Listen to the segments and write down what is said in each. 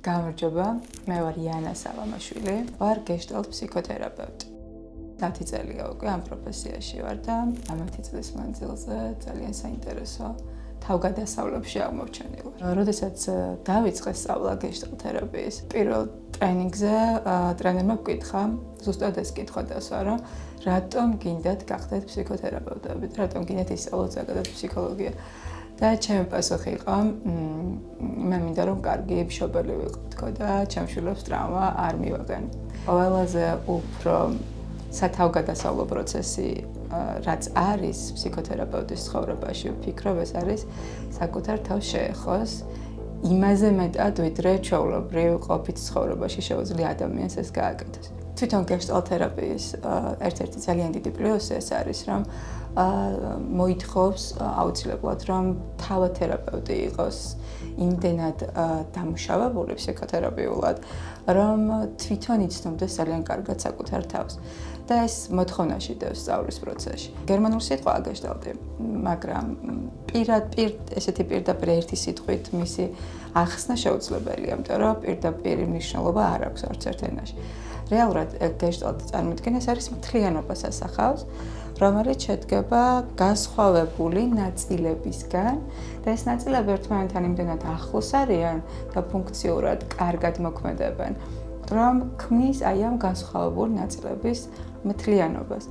გამარჯობა, მე ვარ იანა სალამაშვილი, ვარ გეშტალტ ფსიქოთერაპევტი. 10 წელია უკვე ამ პროფესიაში ვარ და 10 წლის მანძილზე ძალიან საინტერესო თავგადასავლებში აღმოჩენილი. როდესაც დავიწყე სწავლა გეშტალტ თერაპიის, პირველ ტრენინგზე ტრენერმა გკითხა, ზუსტად ეს კითხვა დასვა, რომ რატომ გინდათ გახდეთ ფსიქოთერაპევტები, რატომ გინდათ ისწავლოთ ზოგადად ფსიქოლოგია. და ჩემი პასუხი იყო, მე მინდა რომ კარგი მშობელი ვიყო თქო და ჩემს შვილებს ტრავმა არ მივაყენო. ყველაზე უფრო სათავგადასავლო პროცესი რაც არის ფსიქოთერაპევტის ცხოვრებაში, ვფიქრობ ეს არის საკუთარ თავს შეეხოს იმაზე მეტად, ვიდრე ჩვეულებრივ ყოფით ცხოვრებაში შეუძლია ადამიანს ეს გააკეთოს. თვითონ გეშტალტ თერაპიის ერთ-ერთი ძალიან დიდი პლუსი ეს არის, რომ მოითხოვს აუცილებლად, რომ თავთერაპევტი იყოს იმდენად დამუშავებული ფსიქოთერაპიულად, რომ თვითონ იცნობდეს ძალიან კარგად საკუთარ თავს. და ეს მოთხოვნაში დევს სწავლის პროცესში. გერმანულ სიტყვაა გეშტალტი, მაგრამ ესეთი პირდაპირ ერთი სიტყვით მისი ახსნა შეუძლებელია, იმიტომ რომ პირდაპირ მნიშვნელობა არ აქვს არც ერთ ენაში. რეალურად გეშტალტი წარმოიდგინეს არის მთლიანობას ასახავს, რომელიც შედგება განსხვავებული ნაწილებისგან და ეს ნაწილები ერთმანეთთან იმდენად ახლოს არიან და ფუნქციურად კარგად მოქმედებენ, რომ ქმნის აი ამ განსხვავებული ნაწილების მთლიანობას.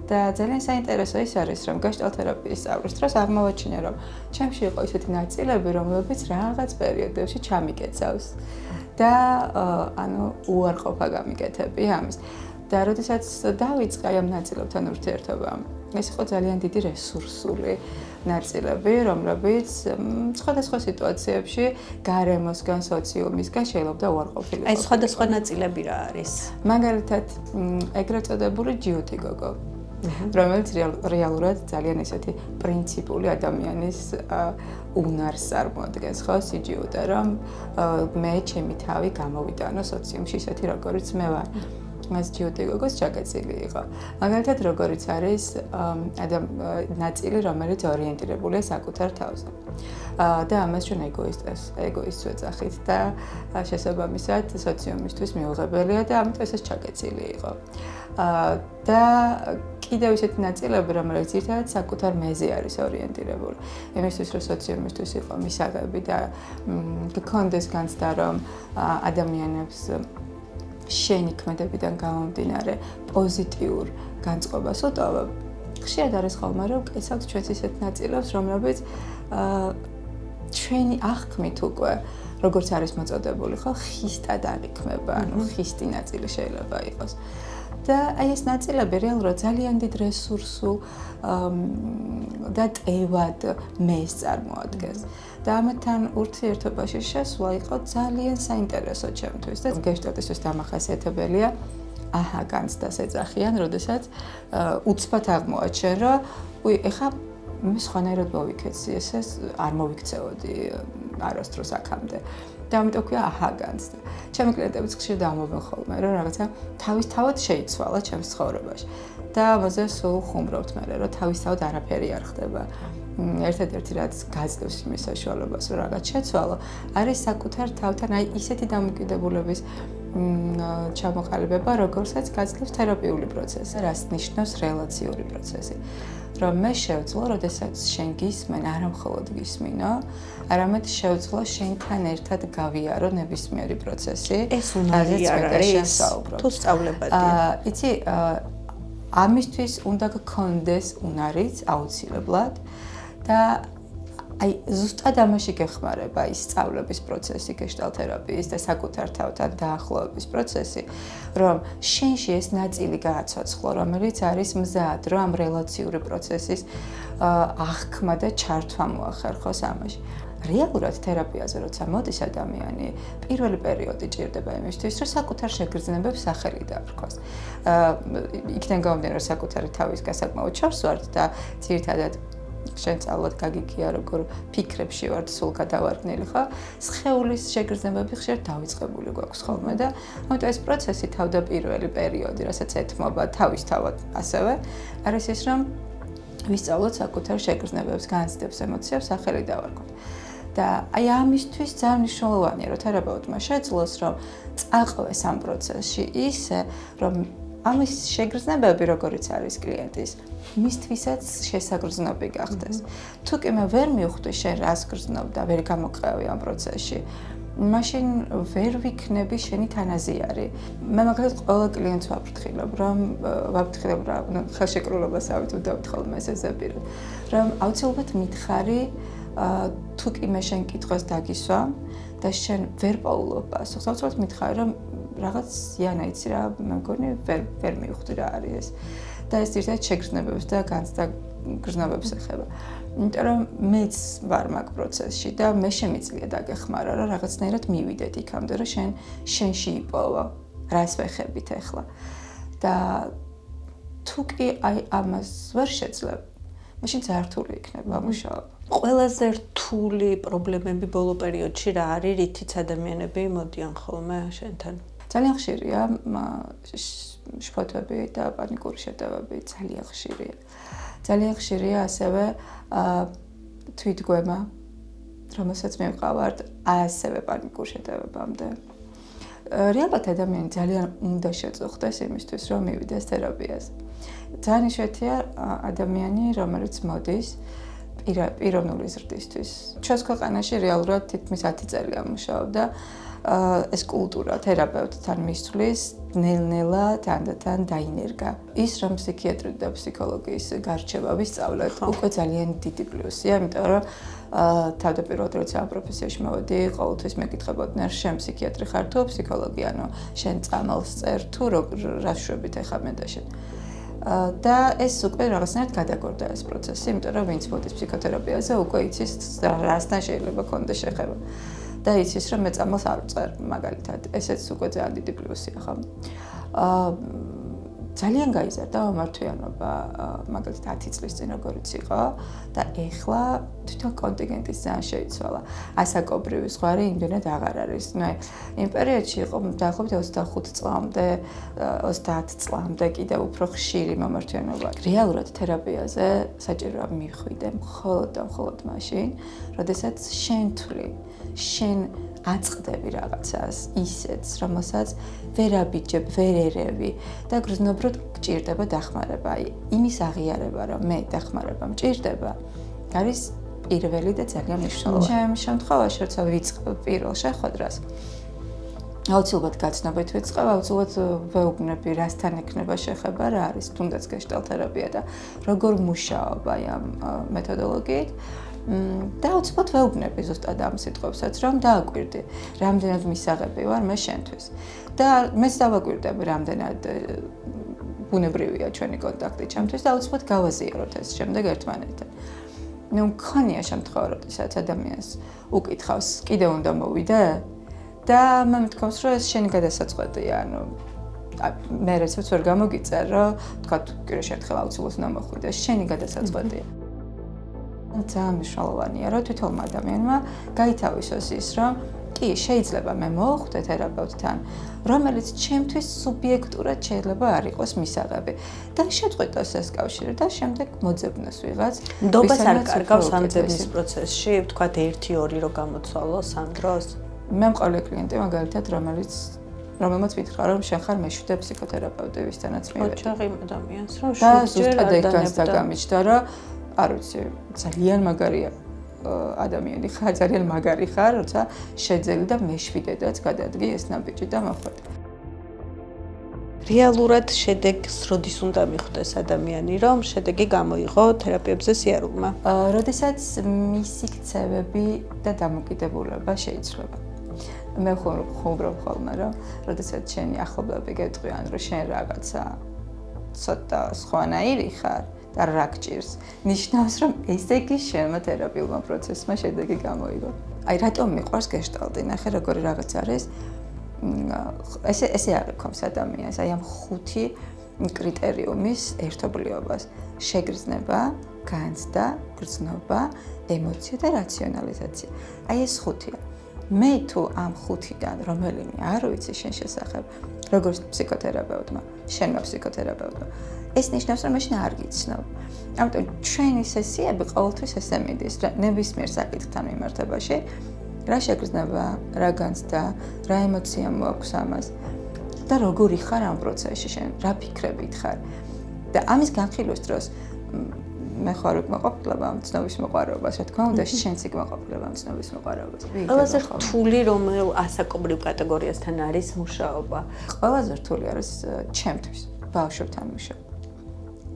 და ძალიან საინტერესო ის არის, რომ გეშტალტ თერაპიის სწავლის დროს აღმოვაჩინე, რომ ჩემში იყო ისეთი ნაწილები, რომლებიც რაღაც პერიოდებში ჩამიკეცავს და უარყოფა გამიკეთები ამის. და როდესაც დავიწყე ამ ნაწილებთან ურთიერთობა, ეს იყო ძალიან დიდი რესურსული ნაწილები, რომლებიც სხვადასხვა სიტუაციებში გარემოსგან, სოციუმისგან შეიძლება უარყოფილიყო. აი სხვადასხვა ნაწილები რა არის? მაგალითად, ეგრეთ წოდებული ჯიუტი გოგო, რომელიც რეალურად ძალიან ესეთი პრინციპული ადამიანის უნარს წარმოადგენს, ხო, სიჯიუტე, რომ მე ჩემი თავი გამოვიტანო სოციუმში ისეთი როგორიც მე ვარ. მას ჯიუტი გოგოს ჩაგეცილი იყო. მაგალითად, როგორიც არის ნაწილი, რომელიც ორიენტირებულია საკუთარ თავზე. და ამას ჩვენ ეგოისტს ვეძახით და შესაბამისად სოციუმისთვის მიუღებელია და ამიტომ ეს ჩაგეცილი იყო. და კიდევ ისეთი ნაწილები, რომელიც ერთად საკუთარ მეზე არის ორიენტირებული. იმისთვის, რომ სოციუმისთვის იყო მისაღები და გქონდეს განცდა, რომ ადამიანებს შენი ქმედებიდან გამომდინარე პოზიტიურ განწყობას უტოვებ. ხშირად არის ხოლმე, რომ კეცავთ ჩვენს ისეთ ნაწილებს, რომლებიც ჩვენი აღქმით უკვე, როგორც არის მოწოდებული, ხო, ხისტად აღიქმება, ხისტი ნაწილი შეიძლება იყოს. და აი ეს ნაწილები რეალურად ძალიან დიდ რესურსულ და ტევად მეს წარმოადგენს. და ამათთან ურთიერთობაში შესვლა იყო ძალიან საინტერესო ჩემთვის და გეშტალტისთვის დამახასიათებელია განცდას ეძახიან, როდესაც უცბად აღმოაჩენ, რომ ეხლა მე სხვანაირად მოვიქეცი, ეს არ მოვიქცეოდი არასდროს აქამდე. და ამიტომ ქვია განცდა. ჩემი კლიენტებიც ხშირად ამბობენ ხოლმე, რომ რაღაცა თავისთავად შეიცვალა ჩემს ცხოვრებაში. და ამაზე სულ ხუმრობთ მე, რომ თავისთავად არაფერი არ ხდება. ერთადერთი რაც გაძლევს იმის საშუალებას, რომ რაღაც შეცვალო, არის საკუთარ თავთან აი ისეთი დამოკიდებულების ჩამოყალიბება, როგორცაც გაძლევს თერაპიული პროცესი, რაც ნიშნავს რელაციური პროცესი. რომ მე შევძლო, როდესაც შენ გისმენ, არა მხოლოდ გისმინო, არამედ შევძლო შენთან ერთად გავიარო ნებისმიერი პროცესი. ეს უნარი არ არის თუ სწავლებადია. იცი, ამისთვის უნდა გქონდეს უნარიც აუცილებლად და აი ზუსტად ამაში გეხმარება ის სწავლების პროცესი, გეშტალტ თერაპიის და საკუთარ თავთან დაახლოების პროცესი, რომ შენში ეს ნაწილი გააცოცხლო, რომელიც არის მზად, რომ ამ რელაციური პროცესის აღქმა და ჩართვა მოახერხოს ამაში. რეალურად თერაპიაზე როცა მოდის ადამიანი, პირველი პერიოდი ჭირდება იმისთვის, რომ საკუთარ შეგრძნებებს სახელი დაარქვას. იქიდან გამომდინარე, რომ საკუთარი თავის გასაკმაოდ ჩავსვართ და ძირითადად შენ სწავლად გაგიქია, როგორ ფიქრებში ვართ სულ გადავარდნილი, ხო? სხეულის შეგრძნებები ხშირად დავიწყებული გვაქვს ხოლმე და ამიტომ ეს პროცესი თავდაპირველი პერიოდი, რასაც ეთმობა თავისთავად ასევე, არის ის, რომ ვისწავლოთ საკუთარ შეგრძნებებს, განცდებს, ემოციებს სახელი დავარქვათ. და აი ამისთვის ძალიან მნიშვნელოვანია, რომ თერაპევტმა შეძლოს, რომ წაყლეს ამ პროცესში ისე, რომ ამის შეგრძნებები, როგორიც არის კლიენტის, მისთვისაც შესაგრძნობი გახდეს. თუ კი მე ვერ მივხვდი შენ რას გრძნობ და ვერ გამოყევი ამ პროცესში, მაშინ ვერ ვიქნები შენი თანაზიარი. მე მაგალითად ყველა კლიენტს ვაფრთხილებ, რომ ხელშეკრულებას ავით უდავთ ხოლმე ესეზებირად, რომ აუცილებლად მითხარი თუ კი მე შენ კითხვას დაგისვა და შენ ვერ პაულობ პასუხს, აუცილებლად მითხარი, რომ რაღაც იანა იცი რა, მე მგონი ვერ მივხვდი რა არის ეს. და ეს ერთად შეგრძნებებს და განცდა გრძნობებს ეხება. იმიტომ რომ მეც ვარ მაგ პროცესში და მე შემიძლია დაგეხმარა, რომ რაღაცნაირად მივიდეთ იქამდე, რომ შენში იპოვო, რას ვეხებით ახლა. და თუ კი აი ამას ვერ შეძლებ, მაშინ ძართული იქნება მუშაობა. ყველაზე რთული პრობლემები ბოლო პერიოდში რა არის, რითიც ადამიანები მოდიან ხოლმე შენთან? ძალიან ხშირია შფოთვები და პანიკური შეტევები, ძალიან ხშირია. ძალიან ხშირია ასევე თვითგვემა, რომელსაც მივყავართ ასევე პანიკურ შეტევებამდე. რეალურად ადამიანი ძალიან უნდა შეწუხდეს იმისთვის, რომ მივიდეს თერაპიაზე. ძალიან იშვიათია ადამიანი, რომელიც მოდის პიროვნული ზრდისთვის. ჩვენს ქვეყანაში რეალურად თითქმის 10 წელია მუშაობდა ეს კულტურა თერაპევტთან მისვლის ნელ-ნელა თანდათან დაინერგა. ის რომ ფსიქიატრი და ფსიქოლოგიის გარჩევა ვისწავლეთ, უკვე ძალიან დიდი პლუსია, იმიტომ რომ თავდაპირველად როცა ამ პროფესიაში მოვედი, ყოველთვის მეკითხებოდნენ, შენ ფსიქიატრი ხარ თუ ფსიქოლოგი, ანუ შენ წამალს წერ თუ რას შვებით ახლა მე და შენ. და ეს უკვე რაღაცნაირად გადაგორდა ეს პროცესი, იმიტომ რომ ვინც მოდის ფსიქოთერაპიაზე, უკვე იცის რასთან შეიძლება ქონდეს შეხება. და იცის რომ მე წამალს არ ვწერ მაგალითად. ესეც უკვე ძალიან დიდი პლუსია, ხო? ძალიან გაიზარდა მომართვიანობა მაგალითად 10 წლის წინ როგორიც იყო და ეხლა თვითონ კონტინგენტის ძალიან შეიცვალა. ასაკობრივი ზღვარი იმდენად აღარ არის. ნუ იმ პერიოდში იყო დაახლოებით 25 წლამდე, 30 წლამდე კიდევ უფრო ხშირი მომართვიანობა. რეალურად თერაპიაზე საჭიროა მიხვიდე მხოლოდ და მხოლოდ მაშინ, როდესაც შენ თვლი, შენ აწყდები რაღაცას ისეთს, რომელსაც ვერ აბიჯებ, ვერ ერევი და გრძნობრად გჭირდება დახმარება. აი, იმის აღიარება, რომ მე დახმარება მჭირდება, არის პირველი და ძალიან მნიშვნელოვანი. ჩემ შემთხვევაში, როცა ვიწყებ პირველ შეხვედრას, აუცილებლად გაცნობით ვიწყებ, აუცილებლად ვეუბნები, რასთან ექნება შეხება, რა არის თუნდაც გეშტალთერაპია და როგორ მუშაობა ამ მეთოდოლოგიით. და აუცილებლად ვეუბნები ზუსტად ამ სიტყვებსაც, რომ დააკვირდი, რამდენად მისაღები ვარ მე შენთვის. და მეც დავაკვირდები, რამდენად ბუნებრივია ჩვენი კონტაქტი ჩემთვის და აუცილებლად გავაზიაროთ ეს შემდეგ ერთმანეთთან. ნუ მქონია შემთხვევა, როდესაც ადამიანს უკითხავს, კიდევ უნდა მოვიდე? და მე მითქოს, რომ ეს შენი გადასაწყვეტია, ანუ მე რეცეპტს ვერ გამოგიწერ, რომ თქვა კიდევ ერთხელ აუცილებლად უნდა მოხვიდე, შენი გადასაწყვეტია. ძალიან მნიშვნელოვანია, რომ თვითონ ადამიანმა გაითავისოს ის, რომ კი, შეიძლება მე მოვხვდე თერაპევტთან, რომელიც ჩემთვის სუბიექტურად შეიძლება არ იყოს მისაღები და შეწყვეტოს ეს კავშირი და შემდეგ მოძებნოს ვიღაც. ნდობას არ კარგავს ამ ძებნის პროცესში, ვთქვათ 1-2 რო გამოცვალოს ამ დროს. მე მყავს კლიენტი მაგალითად, რომელმაც ვითხრა, რომ შენ ხარ მეშვიდე ფსიქოთერაპევტი, ვისთანაც მივედი. ოჯახი ადამიანს რომ და ზუსტად ეგ გამიჩნდა, რომ არ ვიცი, ძალიან მაგარია ადამიანი ხარ, ძალიან მაგარი ხარ, როცა შეძელი და მეშვიდედაც გადადგი ეს ნაბიჯი და მოხვედი. რეალურად შედეგს როდის უნდა მიხვდეს ადამიანი, რომ შედეგი გამოიღო თერაპიებზე სიარულმა? როდესაც მისი ქცევები და დამოკიდებულება შეიცვლება. მე ხუმრობ ხოლმე, რომ როდესაც შენი ახლობლები გეტყვიან, რომ შენ რაღაცა ცოტა სხვანაირი ხარ და რა გჭირს, ნიშნავს, რომ ესე იგი შენმა თერაპიულმა პროცესმა შედეგი გამოიღო. აი, რატომ მიყვარს გეშტალტი? ნახე, როგორი რაღაც არის. ესე აღიქომს ადამიანს, აი ამ 5 კრიტერიუმის ერთობლიობას: შეგრძნება, განცდა, გრძნობა, ემოცია და რაციონალიზაცია. აი ეს 5-ია. მე თუ ამ 5-დან რომელიმე არ ვიცი შენ შესახებ, როგორც ფსიქოთერაპევტმა, შენმა ფსიქოთერაპევტმა, ეს ნიშნავს, რომ მაშინ არ გიცნობ. ამიტომ ჩვენი სესიები ყოველთვის ესე მიდის, ნებისმიერ საკითხთან მიმართებაში, რა შეგრძნება, რა განცდა, რა ემოცია მოაქვს ამას და როგორი ხარ ამ პროცესში შენ, რა ფიქრებით ხარ. და ამის განხილვის დროს მე ხარ უკმაყოფილება ამ ცნობის მოყვარეობას, რა თქმა უნდა, შენც უკმაყოფილება ამ ცნობის მოყვარეობას. ყველაზე რთული რომელ ასაკობრივ კატეგორიასთან არის მუშაობა? ყველაზე რთული არის ჩემთვის, ბავშვებთან მუშაობა.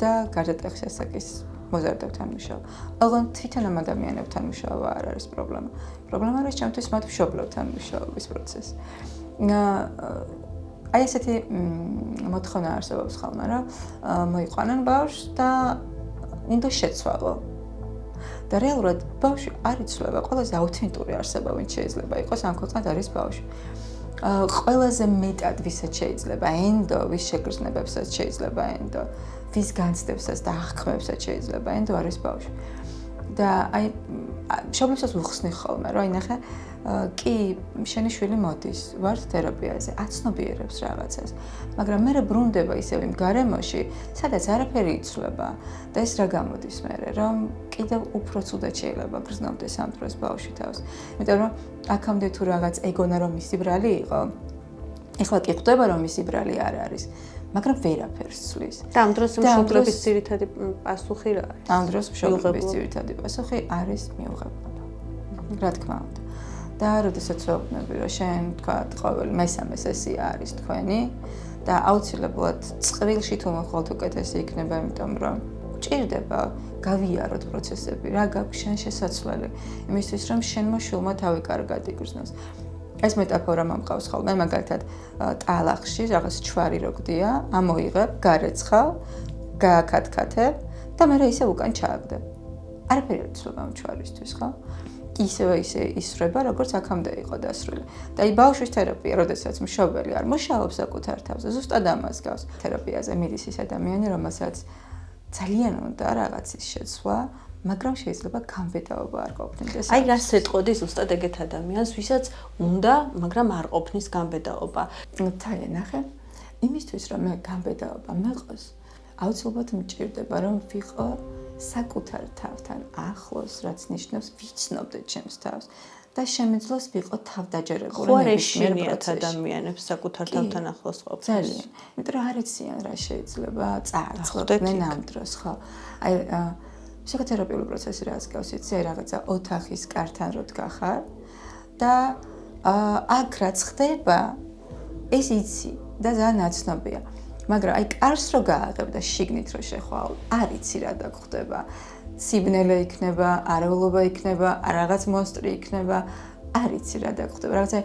და გარდატეხის ასაკის მოზარდებთან მუშაობა. ალბათ თვითონ ამ ადამიანებთან მუშაობა არ არის პრობლემა. პრობლემა არის ჩემთვის მათ მშობლებთან მუშაობის პროცესი. აი ესეთი მოთხოვნა არსებობს ხოლმე, რომ მოიყვანენ ბავშვს და უნდა შეცვალო. და რეალურად ბავშვი არ იცვლება, ყველაზე აუთენტური არსება ვინც შეიძლება იყოს ამ ქვეყნად არის ბავშვი. ყველაზე მეტად ვისაც შეიძლება ენდო, ვის შეგრძნებებსაც შეიძლება ენდო, ვის განცდებსაც და აღქმებსაც შეიძლება ენდო არის ბავშვი. და აი მშობლებსაც ვუხსნი ხოლმე, რომ აი ნახე, კი, შენი შვილი მოდის, ვართ თერაპიაზე, აცნობიერებს რაღაცას, მაგრამ მე ბრუნდება ისევ იმ გარემოში, სადაც არაფერი იცვლება და ეს რა გამოდის მერე, რომ კიდევ უფრო ცუდად შეიძლება გრძნობდეს ამ დროს ბავშვი თავს. იმიტომ რომ აქამდე თუ რაღაც ეგონა რომ მისი ბრალი იყო, ეხლა კი ხვდება რომ მისი ბრალი არ არის. მაგრამ ვერაფერს ცვლის. და ამ დროს მშობლების ძირითადი პასუხი რა არის? ამ დროს მშობლების ძირითადი პასუხი არის მიუღებელობა. რა თქმა უნდა. და როდესაც ვეუბნები, რომ შენ თქვა ყოველი მესამე სესია არის თქვენი და აუცილებლად წყვილში თუ მხოლოდ უკეთესი იქნება, იმიტომ რომ გჭირდება გავიაროთ პროცესები, რა გაქვს შენ შესაძლებელი, იმისთვის რომ შენმა შვილმა თავი კარგად იგრძნოს. ეს მეტაფორა მომყავს ხოლმე, მაგალითად, ტალახში რაღაც ჩვარი რო გდია, ამოიღებ, გარეცხავ, გააკათქათებ და მე ისე უკან ჩააგდებ. არაფერი არ იცვლება ამ ჩვარისთვის, ხო? ისევე ისე ისრება, როგორც აქამდე იყო დასრული. და აი ბავშვის თერაპია, როდესაც მშობელი არ მუშაობს საკუთარ თავზე, ზუსტად ამას გავს. თერაპიაზე მიდის ის ადამიანი, რომელსაც ძალიან უნდა რაღაცის შეცვლა, მაგრამ შეიძლება გამბედაობა არ ყოფნიდეს. აი რას ეტყოდი ზუსტად ეგეთ ადამიანს, ვისაც უნდა, მაგრამ არ ყოფნის გამბედაობა. თაი ნახე, იმისთვის რომ მე გამბედაობა მეყოს, აუცილებლად მჭირდება რომ ვიყო საკუთარ თავთან ახლოს, რაც ნიშნავს ვიცნობდე ჩემს თავს და შემეძლოს ვიყო თავდაჯერებული ნებისმიერ პროცესში. ადამიანებს საკუთარ თავთან ახლოს ყოფნის. ძალიან. იმიტომ რომ არ იციან რა შეიძლება წააწყდნენ ამ დროს, ხო? აი ფსიქოთერაპიული პროცესი რაც გავს, იცი, რაღაცა ოთახის კართან რო დგახარ და აქ რაც ხდება, ეს იცი და ძალიან ნაცნობია. მაგრამ აი კარს რო გააღებ და შიგნით რო შეხვალ, არ იცი რა დაგხვდება. სიბნელე იქნება, არეულობა იქნება, რაღაც მონსტრი იქნება, არ იცი რა დაგხვდება. რაღაცა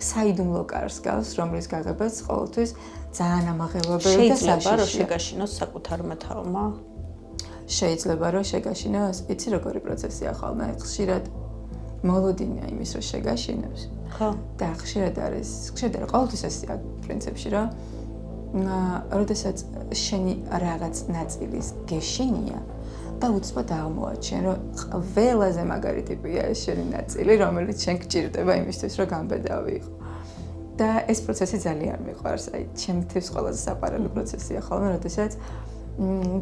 საიდუმლო კარს გავს, რომლის გაღებაც ყოველთვის ძალიან ამაღელვებელი და საშიშია. შეიძლება რომ შეგაშინოს საკუთარმა თავმა? შეიძლება რომ შეგაშინოს, იცი როგორი პროცესია ხოლმე, ხშირად მოლოდინია იმის რომ შეგაშინებს. ხო. და ხშირად არის ყოველთვის ესეა პრინციპში, რომ როდესაც შენი რაღაც ნაწილის გეშინია და უცბად აღმოაჩენ, რომ ყველაზე მაგარი ტიპია ეს შენი ნაწილი, რომელიც შენ გჭირდება იმისთვის, რომ გამბედავი. და ეს პროცესი ძალიან მიყვარს, აი ჩემთვის ყველაზე საყვარელი პროცესია ხოლმე, როდესაც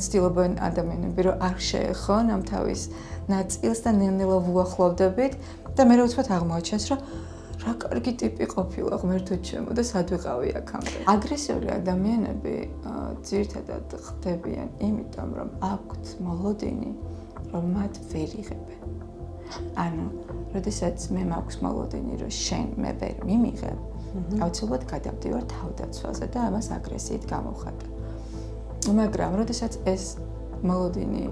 ცდილობენ ადამიანები, რომ არ შეეხონ ამ თავის ნაწილს და ნელ-ნელა ვუახლოვდებით და მე უცბად აღმოაჩენს, რომ რა კარგი ტიპი ყოფილა ღმერთო ჩემო და სად ვიყავი აქამდე. აგრესიული ადამიანები ძირითადად ხდებიან იმიტომ, რომ აქვთ მოლოდინი, რომ მათ ვერ იღებენ. ანუ, როდესაც მე მაქვს მოლოდინი, რომ შენ მე ვერ მიმიღებ, აუცილებლად გადავდივარ თავდაცვაზე და ამას აგრესიით გამოვხატავ. მაგრამ, როდესაც ეს მოლოდინი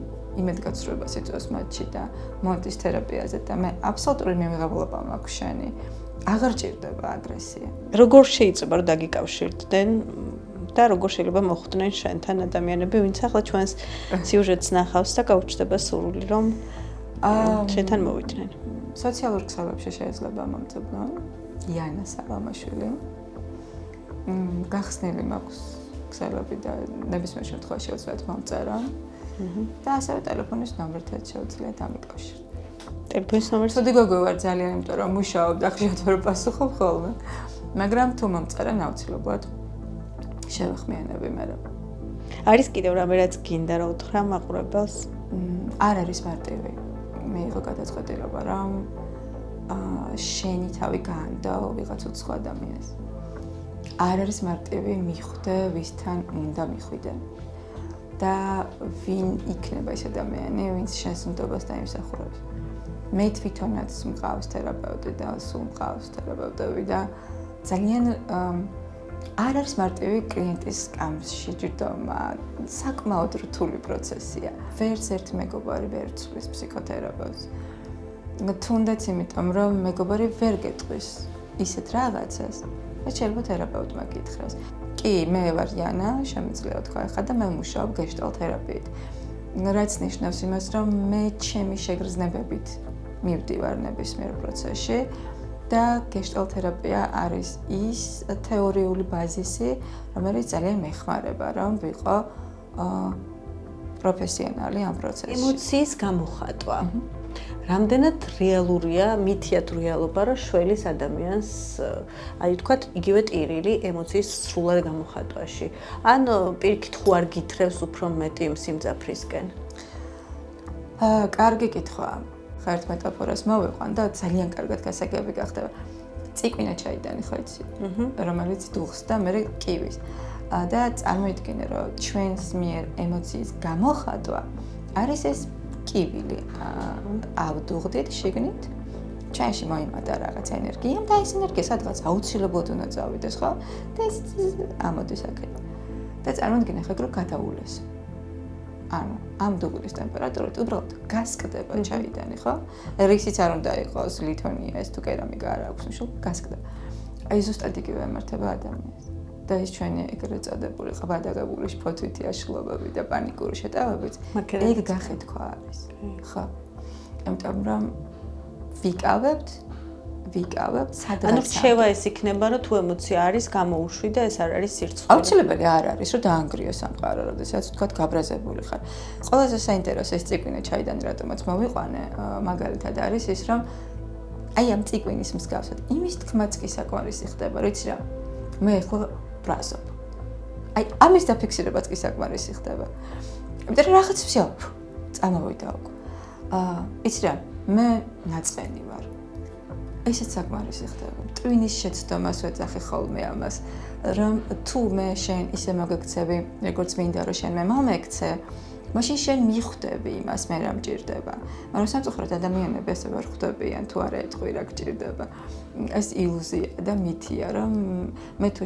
იმედგაცრუებას იწვევს მათში და მოდის თერაპიაზე და მე აბსოლუტური მიმიღებლობა მაქვს შენი, აღარ ჭირდება აგრესია. როგორ შეიძლება რომ დაგიკავშირდნენ და როგორ შეიძლება მოხვდნენ შენთან ადამიანები, ვინც ახლა ჩვენს სიუჟეტს ნახავს და გაუჩნდება სურვილი რომ შენთან მოვიდნენ? სოციალურ ქსელებში შეიძლება მომწებნო იანა სალამაშვილი. გახსნილი მაქვს ქსელები და ნებისმიერ შემთხვევაში შეუძლიათ მომწერა. და ასევე ტელეფონის ნომრითაც შეუძლიათ დამიკავშირდეთ. ტელეფონის ნომერს ცუდი გოგო ვარ ძალიან, იმიტომ რომ მუშაობ და ხშირად ვერ პასუხობ ხოლმე. მაგრამ თუ მომწერენ აუცილებლად შევეხმიანები მე. არის კიდევ რამე რაც გინდა რა უთხრა მაყურებელს? არ არის მარტივი. მე იყო გადაწყვეტილება რომ შენი თავი გაანდაო ვიღაც უცხო ადამიანს. არ არის მარტივი მიხვდე ვისთან უნდა მიხვიდე. და ვინ იქნება ეს ადამიანი, ვინც შენს უნდობას დაიმსახურებს. მე თვითონაც მყავს თერაპევტი და სულ მყავს თერაპევტები და ძალიან არ არის მარტივი კლიენტის სკამში ჯდომა, საკმაოდ რთული პროცესია. ვერც ერთ მეგობარი ვერ ცვლის ფსიქოთერაპევტს. თუნდაც იმიტომ, რომ მეგობარი ვერ გეტყვის ისეთ რაღაცას, რაც შეიძლება თერაპევტმა გითხრას. კი, მე ვარ იანა, შემიძლია თქვა ახლა და მე ვმუშაობ გეშტალტ თერაპიით. რაც ნიშნავს იმას, რომ მე ჩემი შეგრძნებებით მივდივარ ნებისმიერ პროცესში და გეშტალტ თერაპია არის ის თეორიული ბაზისი, რომელიც ძალიან მეხმარება, რომ ვიყო პროფესიონალი ამ პროცესში. ემოციის გამოხატვა. რამდენად რეალურია, მითია თუ რეალობა, რომ შველის ადამიანს, აი ვთქვათ, იგივე ტირილი ემოციის სრულად გამოხატვაში. ან პირიქით ხო არ გითხრევს უფრო მეტი იმ სიმძაფრისკენ? კარგი კითხვაა. ხა ერთ მეტაფორას მოვიყვან და ძალიან კარგად გასაგები გახდება. ციკვინა ჩაიდანი ხო იცი? რომელიც დუხს და მე კივის. და წარმოიდგინე, რომ ჩვენს მიერ ემოციის გამოხატვა არის ეს კივილი. ავდუღდით შიგნით. ჩვენში მოიმატა რაღაც ენერგია და ეს ენერგია სადღაც აუცილებლად უნდა წავიდეს, ხო? და ეს ამოდის აქეთ. და წარმოიდგინე ხა რომ გადაულეს. ანუ ამ დუღდის ტემპერატურა უბრალოდ გასკდება ჩაიდანი, ხო? რისიც არ უნდა იყოს ლითონია ეს თუ კერამიკა არ აქვს მშულ გასკდება. აი ზუსტად იგივე ემართება ადამიანს. და ის ჩვენი ეგრეთ წოდებული ყვადაღებული შფოთვითი აშლობები და პანიკური შეტევებიც ეგ გახეთქვა არის. ხო. იმიტომ რომ ვიკავებთ სადღაც. ანუ რჩევა ეს იქნება, რომ თუ ემოცია არის გამოუშვი და ეს არ არის სირცხვილი. აუცილებელი არ არის, რომ დაანგრიო სამყარო, როდესაც თქვა გაბრაზებული ხარ. ყველაზე საინტერესო ეს ციკვინე ჩაიდანი რატომაც მოვიყვანე, მაგალითად არის ის, რომ აი ამ ციკვინის მსგავსად იმის თქმაც კი საკმარისი ხდება, რომ იცი რა, მე ახლა ბრაზობ. აი ამის დაფიქსირებაც კი საკმარისი ხდება. იმიტომ რომ რაღაც всё წამოვიდა უკვე. იცი რა, მე ნაწყენი ვარ. ესეც საკმარისი ხდება. ტვინის შეცდომას ვეძახი ხოლმე ამას, რომ თუ მე შენ ისე მოგექცევი, როგორც მინდა რომ შენ მე მომექცე, მაშინ შენ მიხვდები იმას, მე რა მჭირდება. მაგრამ სამწუხაროდ ადამიანები ესე ვერ ხვდებიან თუ არა ეთქვი რა გჭირდება. ეს ილუზია და მითია, რომ მე თუ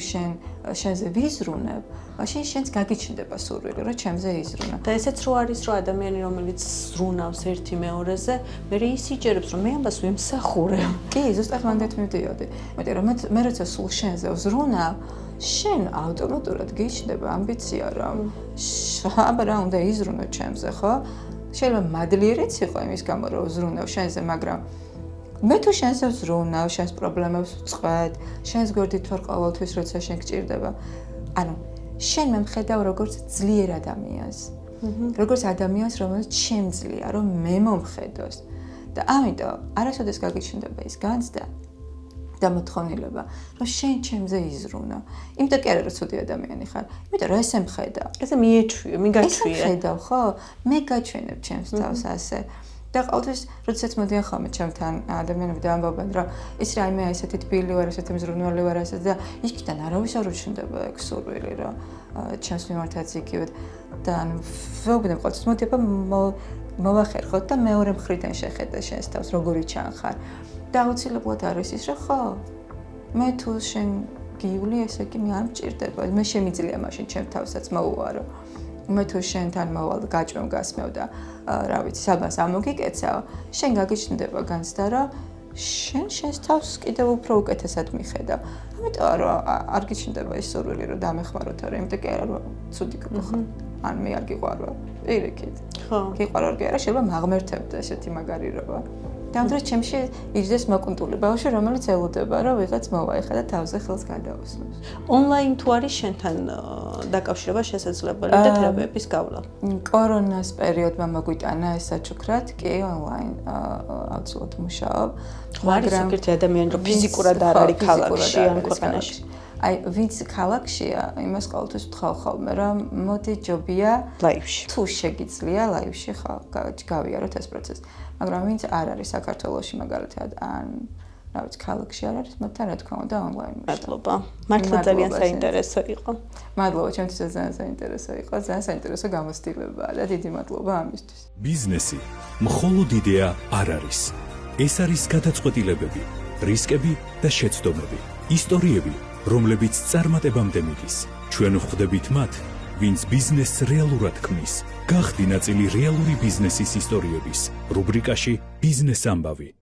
შენზე ვიზრუნებ, მაშინ შენს გაგიჩნდება სურვილი, რომ ჩემზე იზრუნო. და ესეც რო არის, რომ ადამიანი, რომელიც ზრუნავს ერთი მეორეზე, მე ის იჯერებს, რომ მე ამას ვიმსახურებ. კი, ზუსტად მანდეთ მივდიოდი. მეტყვი რომ მე როცა სულ შენზე ვზრუნავ, შენ ავტომატურად გიჩნდება ამბიცია, რომ აბა რა უნდა იზრუნო ჩემზე, ხო? შეიძლება მადლიერიც იყო იმის გამო, რომ ვზრუნავ შენზე, მაგრამ მე თუ შენზე ვზრუნავ, შენს პრობლემებს ვწყვეტ, შენს გვერდით ვარ ყოველთვის, როცა შენ გჭირდება. ანუ შენ მე მხედავ როგორც ძლიერ ადამიანს. როგორც ადამიანს, რომელიც შემძლია, რომ მე მომხედოს. და ამიტომ არასოდეს გაგიჩნდება ის განცდა და მოთხოვნილება, რომ შენ ჩემზე იზრუნო. იმიტომ კი არა რომ ცუდი ადამიანი ხარ, იმიტომ რომ ესე მხედავ. ესე მიეჩვიო, მიგაჩვიე. ესე მხედავ, ხო? მე გაჩვენებ ჩემს თავს ასე. და ყოველთვის, როდესაც მოდიან ხოლმე ჩემთან ადამიანები და ამბობენ, რომ ის რა მე ესეთი თბილი ვარ, ესეთი მზრუნველი ვარ, ასე და იქიდან არავის არ უჩნდება ეგ სურვილი, რომ ჩემს მიმართაც იგივე და ანუ ვეუბნებ ყოველთვის, მოდი აბა მოვახერხოთ და მეორე მხრიდან შეხედე შენს თავს, როგორი ჩანხარ. და აუცილებლად არის ის, რომ ხო, მე თუ შენ გივლი, ესე იგი მე არ მჭირდება, მე შემიძლია მაშინ ჩემ თავსაც მოუვარო. მე თუ შენთან მოვალ გაჭვენ გასმევ და რა ვიცი, საბას ამოგიკეცავ, შენ გაგიჩნდება განცდა, რომ შენს თავს კიდევ უფრო უკეთესად მიხედავ. ამიტომ რომ არ გიჩნდება ის სურვილი, რომ დამეხმაროთ, არა, იმიტომ კი არა რომ ცუდი გქონდა. ან მე არ გიყვარო. პირიქით. ხო. გიყვარო კი არა, შეიძლება მაღმერთებდა ესეთი მაგარირობა. და ამ დროს ჩემში იჯდეს მოკუნტული ბავშვი, რომელიც ელოდება, რომ ვიღაც მოვაიხა და თავზე ხელს გადაუსმოს. ონლაინ თუ არის შენთან დაკავშირება შესაძლებელი და თერაპევტის გავლა? კორონას პერიოდმა მოგვიტანა ეს საჩუქრად, კი, ონლაინ აუცილებლად მუშაობ. მაგრამ ზოგიერთი ადამიანი რომ ფიზიკურად არ არის ქალაქში ან ქვეყანაში. აი ვინც ქალაქშია, იმას ყოველთვის ვთხოვ ხოლმე, რომ მოდი ჯობია ლაივში. თუ შეგიძლია ლაივში ხო გავიაროთ ეს პროცესი. მაგრამ ვინც არ არის საქართველოში მაგალითად ან რა ვიცი ქალაქში არ არის, მათთან რა თქმა უნდა ონლაინ მუშაობ. მადლობა. მართლა ძალიან საინტერესო იყო. მადლობა, ჩემთვის ძალიან საინტერესო იყო, ძალიან საინტერესო გამოცდილებაა და დიდი მადლობა ამისთვის. ბიზნესი მხოლოდ იდეა არ არის. ეს არის გადაწყვეტილებები, რისკები და შეცდომები. ისტორიები, რომლებიც წარმატებამდე მიდის. ჩვენ ვხვდებით მათ, ვინც ბიზნესს რეალურად ქმნის. გახდი ნაწილი რეალური ბიზნესის ისტორიების რუბრიკაში ბიზნეს ამბავი.